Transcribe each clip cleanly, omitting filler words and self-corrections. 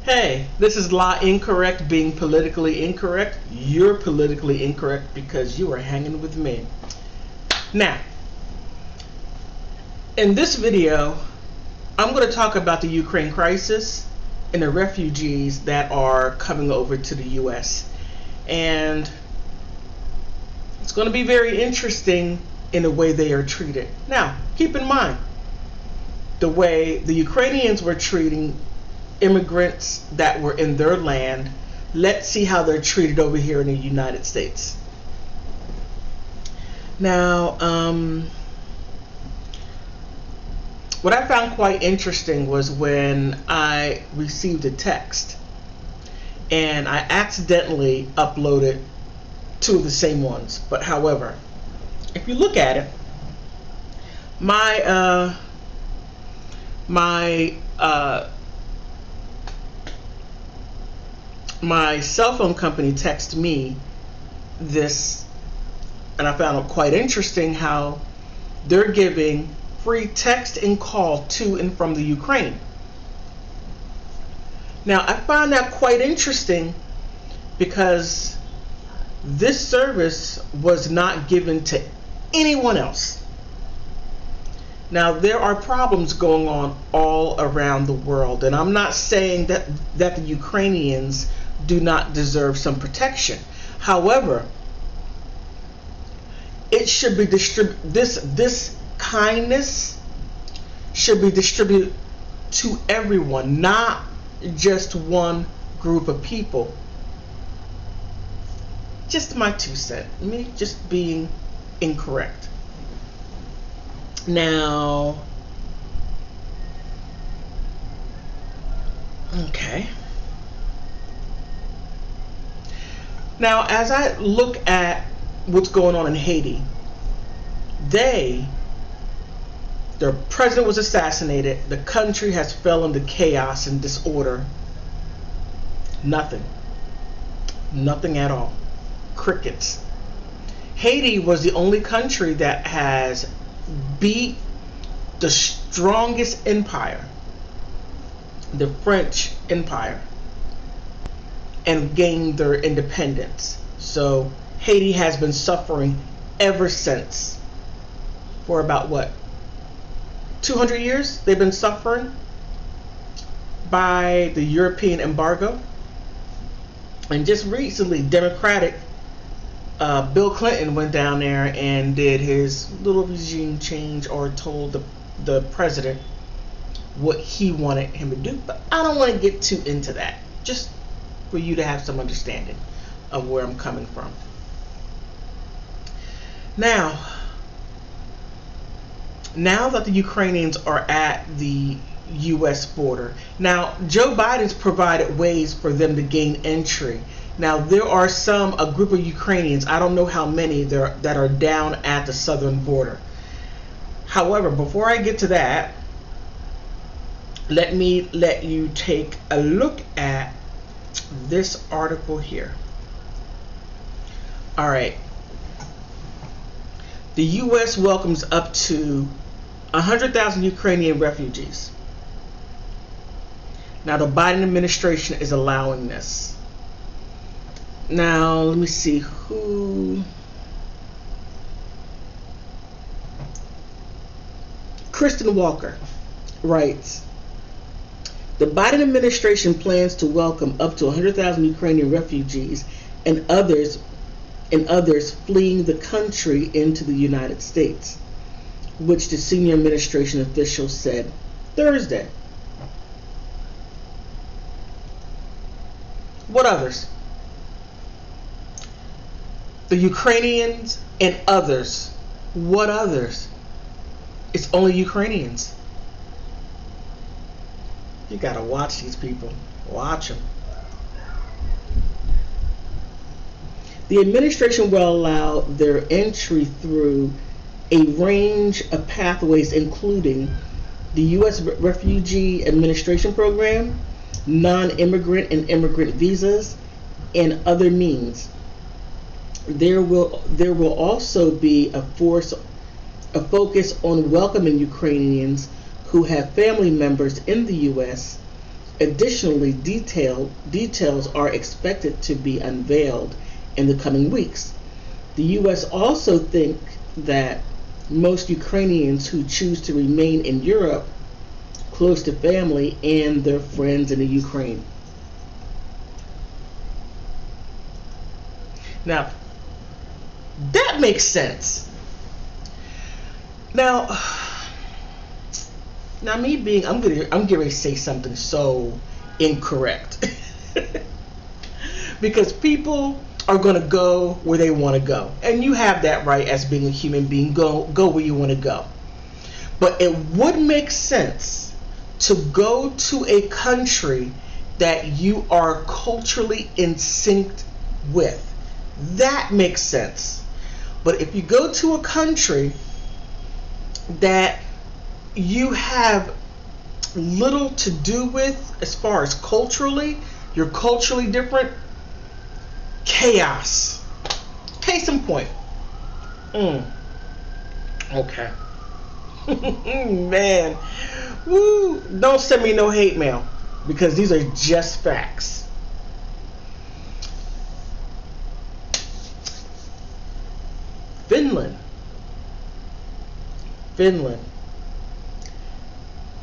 Hey, this is Law Incorrect being politically incorrect. You're politically incorrect because you are hanging with me. Now, in this video, I'm going to talk about the Ukraine crisis and the refugees that are coming over to the U.S. And it's going to be very interesting in the way they are treated. Now, keep in mind, the way the Ukrainians were treating immigrants that were in their land, let's see how they're treated over here in the United States. Now, what I found quite interesting was when I received a text and I accidentally uploaded two of the same ones. But however, if you look at it, my cell phone company texted me this, and I found it quite interesting how they're giving free text and call to and from the Ukraine. Now, I find that quite interesting because this service was not given to anyone else. Now, there are problems going on all around the world, and I'm not saying that the Ukrainians do not deserve some protection. However, it should be this kindness should be distributed to everyone, not just one group of people. Just my 2 cents. Me just being incorrect. Now, okay. Now, as I look at what's going on in Haiti, their president was assassinated. The country has fell into chaos and disorder. Nothing at all. Crickets. Haiti was the only country that has beat the strongest empire, the French Empire, and gained their independence. So Haiti has been suffering ever since. For about what, 200 years they've been suffering by the European embargo. And just recently, Democratic Bill Clinton went down there and did his little regime change, or told the president what he wanted him to do. But I don't want to get too into that, just for you to have some understanding of where I'm coming from. Now that the Ukrainians are at the U.S. border, now Joe Biden's provided ways for them to gain entry. Now, there are a group of Ukrainians, I don't know how many that are down at the southern border. However, before I get to that, let you take a look at this article here. All right. The U.S. welcomes up to 100,000 Ukrainian refugees. Now, the Biden administration is allowing this. Now, let me see who. Kristen Walker writes, the Biden administration plans to welcome up to 100,000 Ukrainian refugees and others fleeing the country into the United States, which the senior administration official said Thursday. What others? The Ukrainians and others. What others? It's only Ukrainians. You gotta watch these people. Watch them. The administration will allow their entry through a range of pathways, including the U.S. Refugee Administration Program, non-immigrant and immigrant visas, and other means. There will also be a focus on welcoming Ukrainians who have family members in the U.S. Additionally, details are expected to be unveiled in the coming weeks. The U.S. also think that most Ukrainians who choose to remain in Europe close to family and their friends in the Ukraine. Now, that makes sense. Now, me being, I'm getting ready to say something so incorrect, because people are going to go where they want to go, and you have that right as being a human being. Go where you want to go, but it would make sense to go to a country that you are culturally in sync with. That makes sense. But if you go to a country that you have little to do with as far as culturally, you're culturally different, chaos. Case in point. Okay. Man. Woo. Don't send me no hate mail, because these are just facts. Finland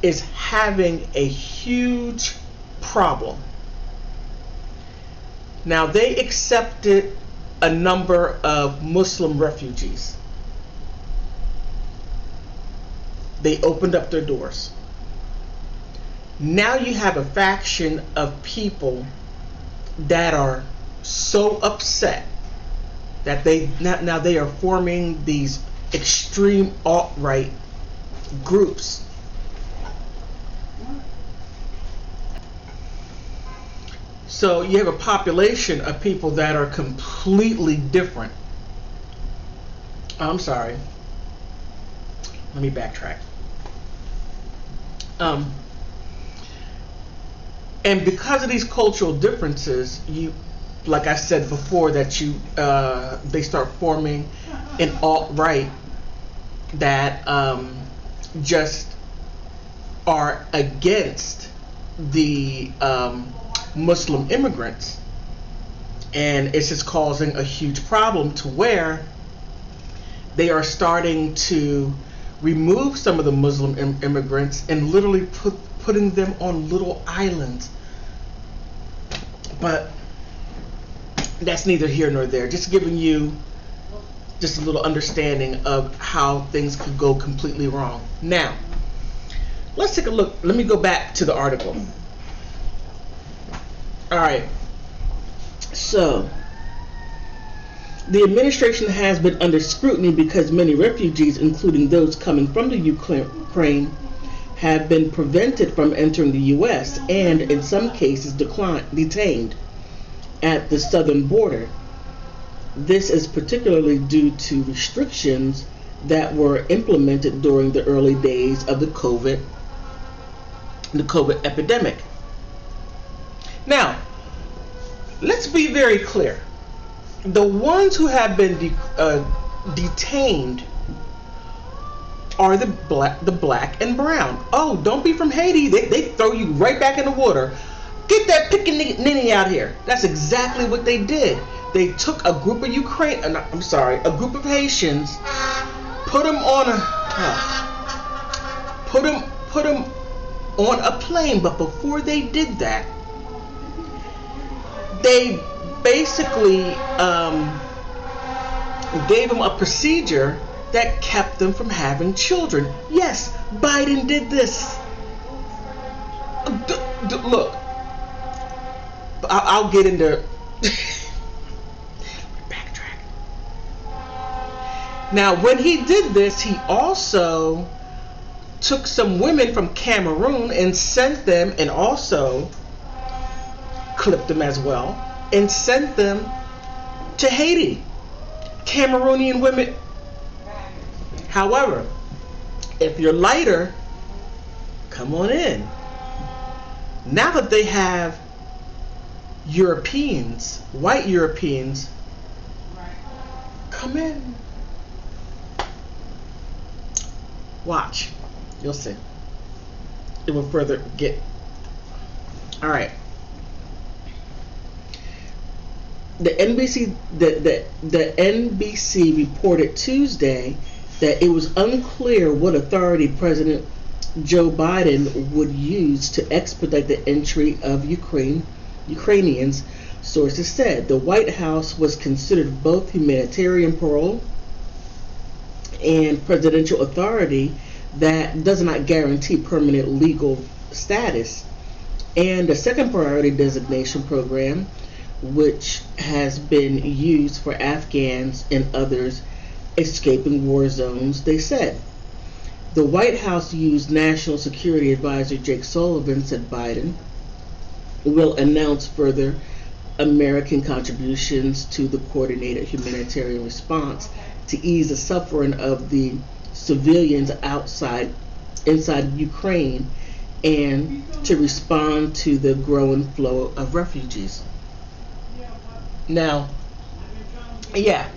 is having a huge problem. Now, they accepted a number of Muslim refugees. They opened up their doors. Now you have a faction of people that are so upset that now they are forming these extreme alt-right groups. So you have a population of people that are completely different. I'm sorry. Let me backtrack. And because of these cultural differences, like I said before, that they start forming an alt-right that just are against the Muslim immigrants, and it's just causing a huge problem to where they are starting to remove some of the Muslim immigrants and literally putting them on little islands. But that's neither here nor there. Just giving you just a little understanding of how things could go completely wrong. Now, let's take a look. Let me go back to the article. All right. So, the administration has been under scrutiny because many refugees, including those coming from the Ukraine, have been prevented from entering the U.S. and, in some cases, detained at the southern border. This is particularly due to restrictions that were implemented during the early days of the COVID epidemic. Now, let's be very clear. The ones who have been detained are the black and brown. Oh, don't be from Haiti. They throw you right back in the water. Get that pickaninny out here. That's exactly what they did. They took a group of a group of Haitians, put them on a plane. But before they did that, they basically gave them a procedure that kept them from having children. Yes, Biden did this. Look, I'll get into backtrack. Now, when he did this, he also took some women from Cameroon and sent them, and also clipped them as well, and sent them to Haiti. Cameroonian women. However, if you're lighter, come on in. Now that they have Europeans, white Europeans, come in. Watch. You'll see. It will further get. All right. The NBC reported Tuesday that it was unclear what authority President Joe Biden would use to expedite the entry of Ukrainians. Sources said the White House was considered both humanitarian parole and presidential authority that does not guarantee permanent legal status, and the second priority designation program, which has been used for Afghans and others escaping war zones, they said. The White House used National Security Advisor Jake Sullivan said Biden will announce further American contributions to the coordinated humanitarian response to ease the suffering of the civilians inside Ukraine and to respond to the growing flow of refugees. Now, yeah.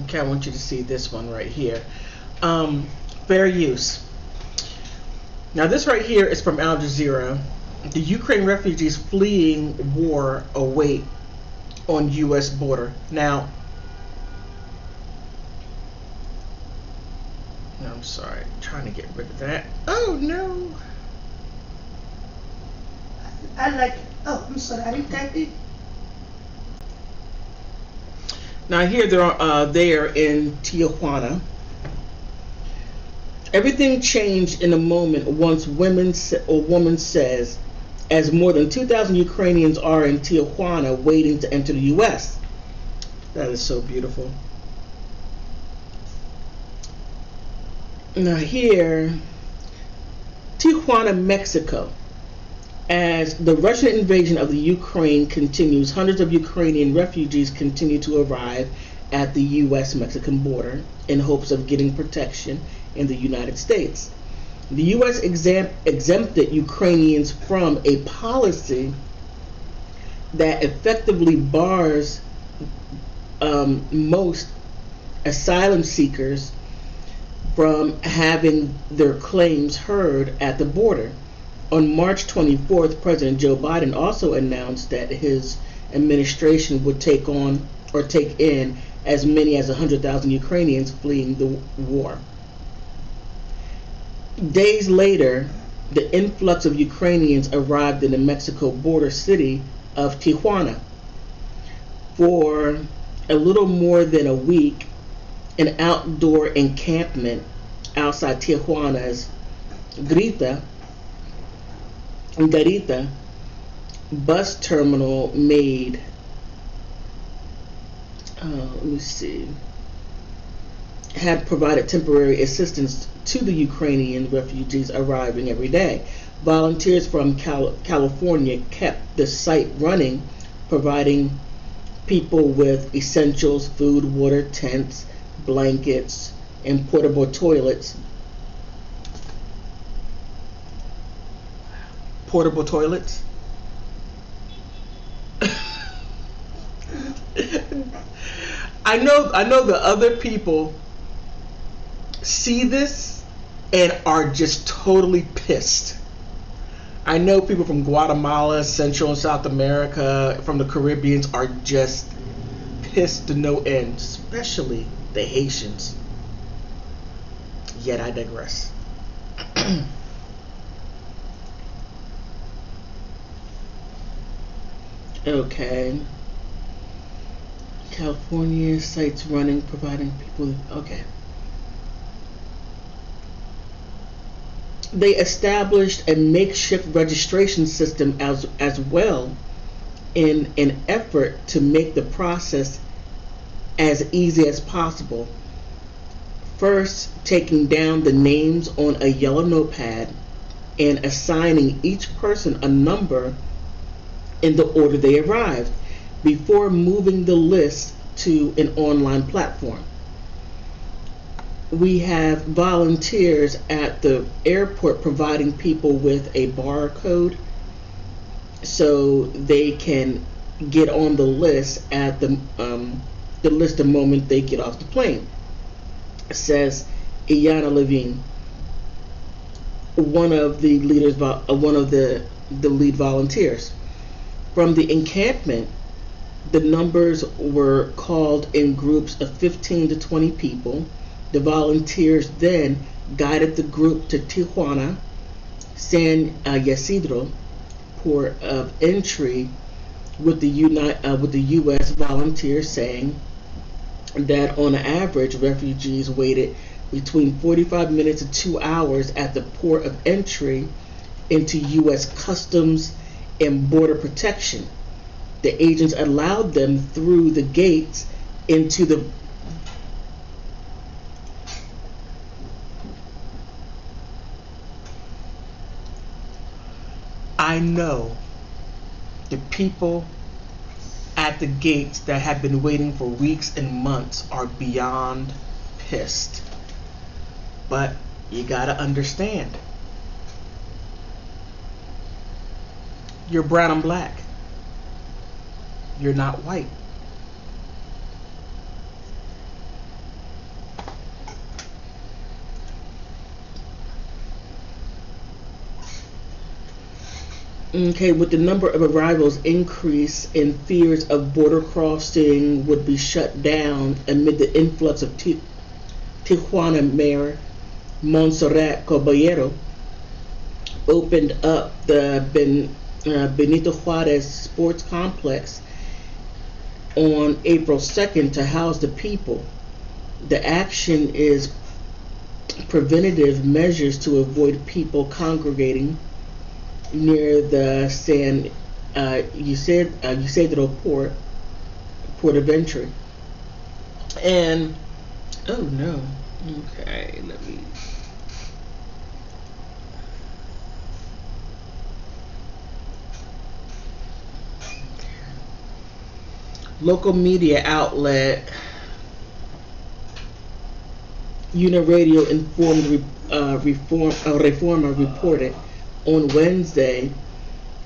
Okay, I want you to see this one right here. Fair use. Now, this right here is from Al Jazeera. The Ukraine refugees fleeing war await on U.S. border. Now, I'm sorry, I'm trying to get rid of that. Oh no! I like it. Oh, I'm sorry, I didn't type it. Now here they are in Tijuana. Everything changed in a moment once woman says, as more than 2,000 Ukrainians are in Tijuana waiting to enter the U.S. That is so beautiful. Now here, Tijuana, Mexico. As the Russian invasion of the Ukraine continues, hundreds of Ukrainian refugees continue to arrive at the U.S.-Mexican border in hopes of getting protection in the United States. The U.S. exempted Ukrainians from a policy that effectively bars most asylum seekers from having their claims heard at the border. On March 24th, President Joe Biden also announced that his administration would take in as many as 100,000 Ukrainians fleeing the war. Days later, the influx of Ukrainians arrived in the Mexico border city of Tijuana. For a little more than a week, an outdoor encampment outside Tijuana's Garita bus terminal had provided temporary assistance to the Ukrainian refugees arriving every day. Volunteers from California kept the site running, providing people with essentials, food, water, tents, blankets, and portable toilets. Portable toilets? I know the other people see this and are just totally pissed. I know people from Guatemala, Central and South America, from the Caribbean are just pissed to no end, especially the Haitians. Yet I digress. Okay. California sites running, providing people. Okay. They established a makeshift registration system as well in an effort to make the process as easy as possible. First, taking down the names on a yellow notepad and assigning each person a number in the order they arrived before moving the list to an online platform. We have volunteers at the airport providing people with a barcode so they can get on the list at the list the moment they get off the plane. Says Iyana Levine. one of the leaders, one of the lead volunteers. From the encampment, the numbers were called in groups of 15 to 20 people. The volunteers then guided the group to Tijuana, San Ysidro port of entry, with the U.S. volunteers saying that on average refugees waited between 45 minutes to 2 hours at the port of entry into U.S. Customs and Border Protection. The agents allowed them through the gates into the I know the people at the gates that have been waiting for weeks and months are beyond pissed. But you gotta understand, you're brown and black. You're not white. Okay, with the number of arrivals increase and fears of border crossing would be shut down amid the influx of Tijuana Mayor Montserrat Caballero opened up the Benito Juarez Sports Complex on April 2nd to house the people. The action is preventative measures to avoid people congregating near the San Ysidro port of entry. And oh no, okay, let me. Local media outlet Uniradio informed Reformer reported on Wednesday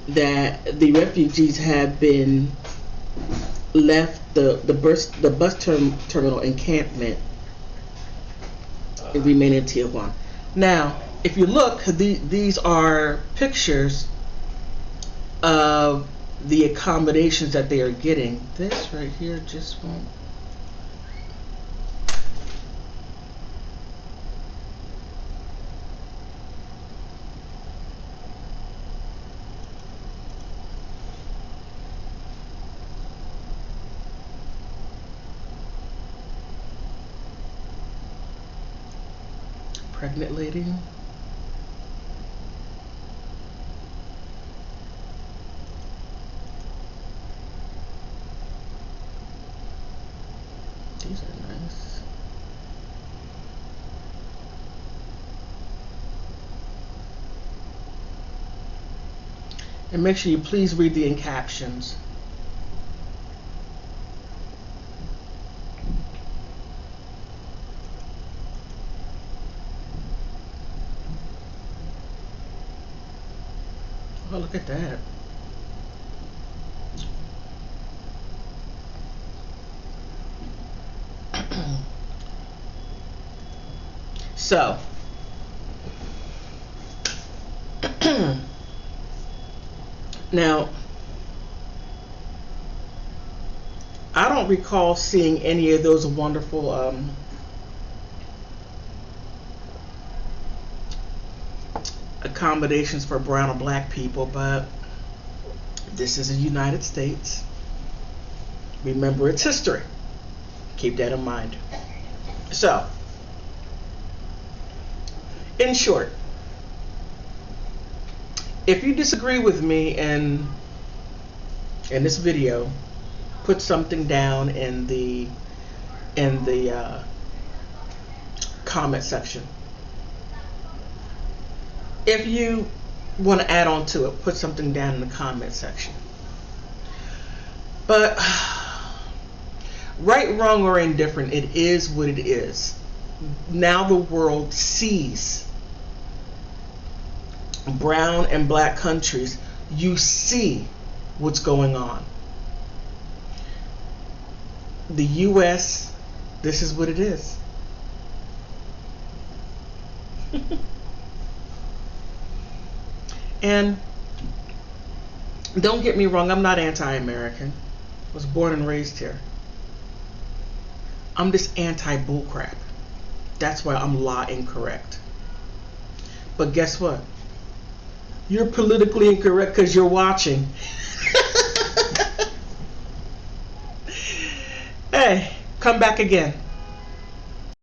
that the refugees have been left the bus terminal encampment and remain in Tijuana. Now, if you look, these are pictures of the accommodations that they are getting. This right here just won't. Pregnant lady. These are nice. And make sure you please read the in captions. Oh, look at that. So, now, I don't recall seeing any of those wonderful accommodations for brown or black people, but this is the United States. Remember its history. Keep that in mind. So, in short, if you disagree with me in this video, put something down in the comment section. If you want to add on to it, put something down in the comment section. But right, wrong, or indifferent, it is what it is. Now the world sees brown and black countries. You see what's going on. The U.S., this is what it is. And don't get me wrong, I'm not anti-American. I was born and raised here. I'm just anti-bullcrap. That's why I'm law incorrect. But guess what? You're politically incorrect because you're watching. Hey, come back again.